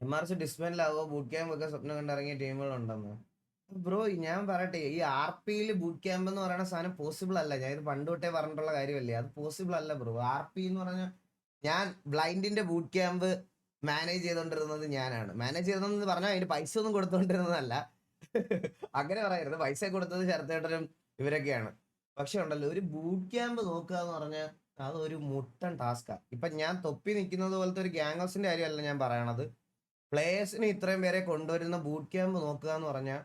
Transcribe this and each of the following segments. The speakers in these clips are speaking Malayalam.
MRC ഡിസ്ബൻഡിലാവോ ബൂട്ട് ക്യാമ്പ് ഒക്കെ സ്വപ്നം കണ്ടിറങ്ങിയ ടീമുകളുണ്ടെന്ന്. ബ്രോ ഞാൻ പറയട്ടെ, ഈ RP ബൂട്ട് ക്യാമ്പ് എന്ന് പറയുന്ന സാധനം പോസിബിൾ അല്ല. ഞാൻ ഇത് പണ്ട് തൊട്ടേ പറഞ്ഞിട്ടുള്ള കാര്യമല്ലേ, അത് പോസിബിൾ അല്ല ബ്രോ. RP എന്ന് പറഞ്ഞാൽ ഞാൻ ബ്ലൈൻഡിന്റെ ബൂട്ട് ക്യാമ്പ് മാനേജ് ചെയ്തോണ്ടിരുന്നത് ഞാനാണ്. മാനേജ് ചെയ്തതെന്ന് പറഞ്ഞാൽ അതിന് പൈസ ഒന്നും കൊടുത്തോണ്ടിരുന്നതല്ല. അങ്ങനെ പറയരുത്, പൈസ കൊടുത്തത് ശരത്തേട്ടനും ഇവരൊക്കെയാണ്. പക്ഷെ ഉണ്ടല്ലോ, ഒരു ബൂട്ട് ക്യാമ്പ് നോക്കുക എന്ന് പറഞ്ഞാൽ അതൊരു മുട്ടൻ ടാസ്കാ. ഇപ്പൊ ഞാൻ തൊപ്പി നിൽക്കുന്നത് പോലത്തെ ഒരു ഗ്യാങ് ഹൗസിന്റെ കാര്യമല്ല ഞാൻ പറയണത്. പ്ലേയേഴ്സിന് ഇത്രയും പേരെ കൊണ്ടുവരുന്ന ബൂട്ട് ക്യാമ്പ് നോക്കുക എന്ന് പറഞ്ഞാൽ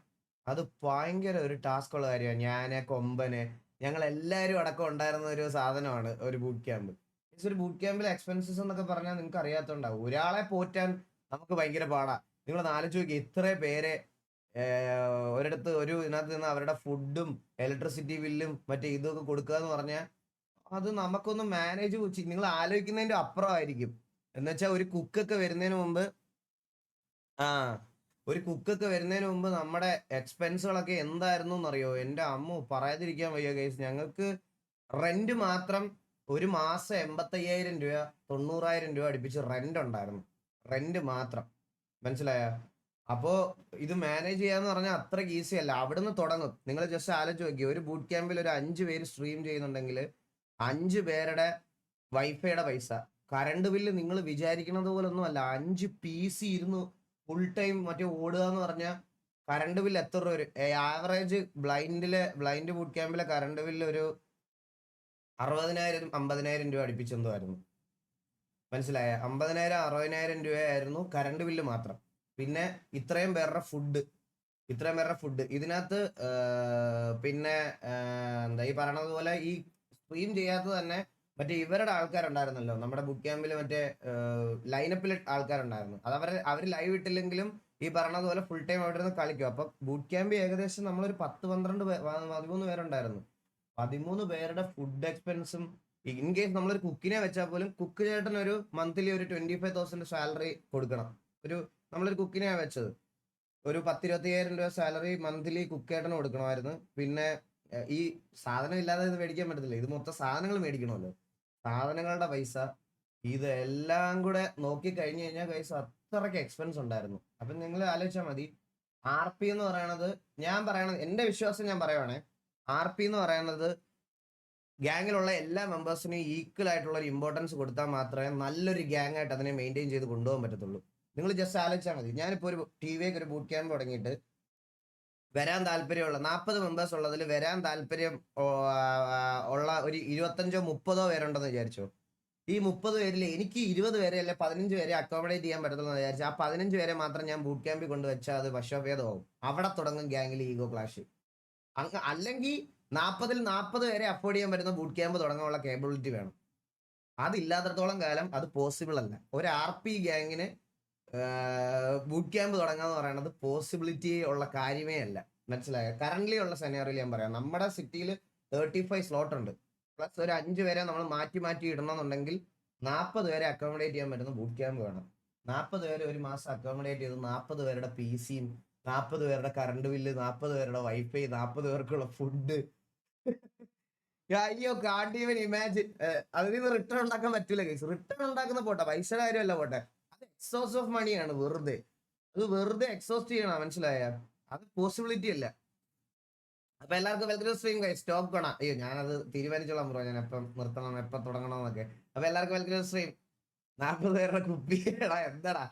അത് ഭയങ്കര ഒരു ടാസ്ക് ഉള്ള കാര്യമാണ്. ഞാന് കൊമ്പന് ഞങ്ങൾ എല്ലാവരും അടക്കം ഉണ്ടായിരുന്ന ഒരു സാധനമാണ് ഒരു ബൂട്ട് ക്യാമ്പ്. ഒരു ബൂട്ട് ക്യാമ്പിലെ എക്സ്പെൻസസ് എന്നൊക്കെ പറഞ്ഞാൽ നിങ്ങൾക്ക് അറിയാത്തോണ്ടാവും. ഒരാളെ പോറ്റാൻ നമുക്ക് ഭയങ്കര പാടാ. നിങ്ങൾ ആലോചിച്ച് നോക്കി, ഇത്ര പേരെ ഒരിടത്ത് ഒരു ഇതിനകത്ത് നിന്ന് അവരുടെ ഫുഡും ഇലക്ട്രിസിറ്റി ബില്ലും മറ്റേ ഇതൊക്കെ കൊടുക്കുക എന്ന് പറഞ്ഞാൽ അത് നമുക്കൊന്ന് മാനേജ് നിങ്ങൾ ആലോചിക്കുന്നതിന്റെ അപ്പുറമായിരിക്കും. എന്നുവെച്ചാൽ ഒരു കുക്കൊക്കെ വരുന്നതിന് മുമ്പ് ആ ഒരു കുക്കൊക്കെ വരുന്നതിന് മുമ്പ് നമ്മുടെ എക്സ്പെൻസുകളൊക്കെ എന്തായിരുന്നു എന്നറിയോ? എൻ്റെ അമ്മ പറയാതിരിക്കാൻ വയ്യ ഗൈസ്. ഞങ്ങൾക്ക് റെന്റ് മാത്രം ഒരു മാസം 85,000 രൂപ 90,000 രൂപ അടുപ്പിച്ച് റെന്റ് ഉണ്ടായിരുന്നു. റെന്റ് മാത്രം, മനസ്സിലായ? അപ്പോ ഇത് മാനേജ് ചെയ്യാന്ന് പറഞ്ഞാൽ അത്രയ്ക്ക് ഈസി അല്ല. അവിടുന്ന് തുടങ്ങും. നിങ്ങൾ ജസ്റ്റ് ആലോചിച്ച് നോക്കി, ഒരു ബൂട്ട് ക്യാമ്പിൽ ഒരു 5 പേര് സ്ട്രീം ചെയ്യുന്നുണ്ടെങ്കിൽ 5 പേരുടെ വൈഫൈയുടെ പൈസ, കറണ്ട് ബില്ല് നിങ്ങൾ വിചാരിക്കുന്നത് പോലെ ഒന്നും അല്ല. 5 PC ഇരുന്ന് ഫുൾ ടൈം മറ്റേ ഓടുക എന്ന് പറഞ്ഞാൽ കറണ്ട് ബില്ല് എത്ര രൂപ വരും? ആവറേജ് ബ്ലൈൻഡ് ബൂട്ട് ക്യാമ്പിലെ കറണ്ട് ബില്ല് ഒരു 60,000 50,000 രൂപ അടുപ്പിച്ചെന്തോ ആയിരുന്നു. മനസ്സിലായ? 50,000 60,000 രൂപയായിരുന്നു കറണ്ട് ബില്ല് മാത്രം. പിന്നെ ഇത്രയും പേരുടെ ഫുഡ് ഇതിനകത്ത് പിന്നെ എന്താ ഈ പറയണത് പോലെ ഈ സ്ട്രീം ചെയ്യാത്തത് തന്നെ മറ്റേ ഇവരുടെ ആൾക്കാരുണ്ടായിരുന്നല്ലോ നമ്മുടെ ബുക്ക് ക്യാമ്പിൽ, മറ്റേ ലൈനപ്പിൽ ആൾക്കാരുണ്ടായിരുന്നു. അത് അവർ ലൈവ് ഇട്ടില്ലെങ്കിലും ഈ പറഞ്ഞതുപോലെ ഫുൾ ടൈം അവിടെ നിന്ന് കളിക്കും. അപ്പൊ ബൂട്ട് ക്യാമ്പ് ഏകദേശം നമ്മളൊരു 13 പേരുണ്ടായിരുന്നു. 13 പേരുടെ ഫുഡ് എക്സ്പെൻസും, ഇൻ കേസ് നമ്മളൊരു കുക്കിനെ വെച്ചാൽ പോലും കുക്ക് ചേട്ടന് ഒരു മന്ത്ലി ഒരു 25,000 സാലറി കൊടുക്കണം. നമ്മളൊരു കുക്കിനെയാണ് വെച്ചത്, ഒരു 10-25,000 രൂപ സാലറി മന്ത്ലി കുക്കേട്ടന് കൊടുക്കണമായിരുന്നു. പിന്നെ ഈ സാധനം ഇല്ലാതെ ഇത് മേടിക്കാൻ പറ്റത്തില്ല. ഇത് മൊത്തം സാധനങ്ങൾ മേടിക്കണമല്ലോ, സാധനങ്ങളുടെ പൈസ, ഇതെല്ലാം കൂടെ നോക്കി കഴിഞ്ഞു കഴിഞ്ഞാൽ പൈസ അത്രയ്ക്ക് എക്സ്പെൻസ് ഉണ്ടായിരുന്നു. അപ്പൊ നിങ്ങൾ ആലോചിച്ചാൽ മതി. RP എന്ന് പറയണത്, ഞാൻ പറയണത് എന്റെ വിശ്വാസം ഞാൻ പറയുവാണേ, RP എന്ന് പറയുന്നത് ഗ്യാങ്ങിലുള്ള എല്ലാ മെമ്പേഴ്സിനും ഈക്വൽ ആയിട്ടുള്ള ഒരു ഇമ്പോർട്ടൻസ് കൊടുത്താൽ മാത്രമേ നല്ലൊരു ഗ്യാങ് ആയിട്ട് അതിനെ മെയിൻറ്റെയിൻ ചെയ്ത് കൊണ്ടുപോകാൻ പറ്റത്തുള്ളൂ. നിങ്ങൾ ജസ്റ്റ് ആലോചിച്ചാൽ മതി. ഞാനിപ്പോൾ ഒരു TV-ക്ക് ഒരു ബൂട്ട് ക്യാമ്പ് തുടങ്ങിയിട്ട് വരാൻ താല്പര്യമുള്ള 40 മെമ്പേഴ്സ് ഉള്ളതിൽ വരാൻ താല്പര്യം ഉള്ള ഒരു 25-30 പേരുണ്ടെന്ന് വിചാരിച്ചോ. ഈ 30 പേരിൽ എനിക്ക് 20 പേരെ അല്ലെ 15 പേരെ അക്കോമഡേറ്റ് ചെയ്യാൻ പറ്റത്തുള്ളൂ എന്ന് വിചാരിച്ചു. ആ 15 പേരെ മാത്രം ഞാൻ ബൂട്ട് ക്യാമ്പിൽ കൊണ്ടുവച്ചാൽ അത് വശോഭേദമാവും. അവിടെ തുടങ്ങും ഗ്യാങ്ങിൽ ഈഗോ ക്ലാഷ്. അല്ലെങ്കിൽ 40-40 പേരെ അഫോർഡ് ചെയ്യാൻ പറ്റുന്ന ബൂട്ട് ക്യാമ്പ് തുടങ്ങാനുള്ള കേപ്പബിലിറ്റി വേണം. അതില്ലാത്തടത്തോളം കാലം അത് പോസിബിൾ അല്ല. ഒരു RP ഗ്യാങ്ങിന് ബൂട്ട് ക്യാമ്പ് തുടങ്ങാന്ന് പറയുന്നത് പോസിബിലിറ്റി ഉള്ള കാര്യമേ അല്ല. മനസ്സിലായോ? കറന്റ്ലി ഉള്ള സെനാറിയിൽ ഞാൻ പറയാം, നമ്മുടെ സിറ്റിയിൽ 35 സ്ലോട്ട് ഉണ്ട്. പ്ലസ് ഒരു 5 പേരെ നമ്മൾ മാറ്റി മാറ്റി ഇടണമെന്നുണ്ടെങ്കിൽ 40 പേരെ അക്കോമഡേറ്റ് ചെയ്യാൻ പറ്റുന്ന ബൂട്ട് ക്യാമ്പ് വേണം. 40 പേരെ ഒരു മാസം അക്കോമഡേറ്റ് ചെയ്ത് 40 പേരുടെ PC-യും 40 പേരുടെ കറണ്ട് ബില്ല്, 40 പേരുടെ വൈഫൈ, 40 പേർക്കുള്ള ഫുഡ്. അയ്യോ, കാണ്ട് ഈവൻ ഇമാജിൻ. അതിൽ നിന്ന് റിട്ടേൺ ഉണ്ടാക്കാൻ പറ്റൂല കേസ്. റിട്ടേൺ ഉണ്ടാക്കുന്ന പോട്ടെ, പൈസയുടെ കാര്യമല്ല പോട്ടെ, അത് എക്സോസ്റ്റ് ഓഫ് മണിയാണ്. വെറുതെ എക്സോസ്റ്റ് ചെയ്യണം. മനസ്സിലായ? അത് പോസിബിലിറ്റി അല്ല. അപ്പൊ എല്ലാവർക്കും welcome to stream guys. Stop കാണാം. അയ്യോ, ഞാനത് തീരുമാനിച്ചോളാം ബ്രോ, ഞാൻ എപ്പം നിർത്തണം എപ്പം തുടങ്ങണം എന്നൊക്കെ. അപ്പൊ എല്ലാവർക്കും വെൽക്കം ടു സ്ട്രീം. 40 പേരുടെ കുപ്പി. എടാ എന്താടാ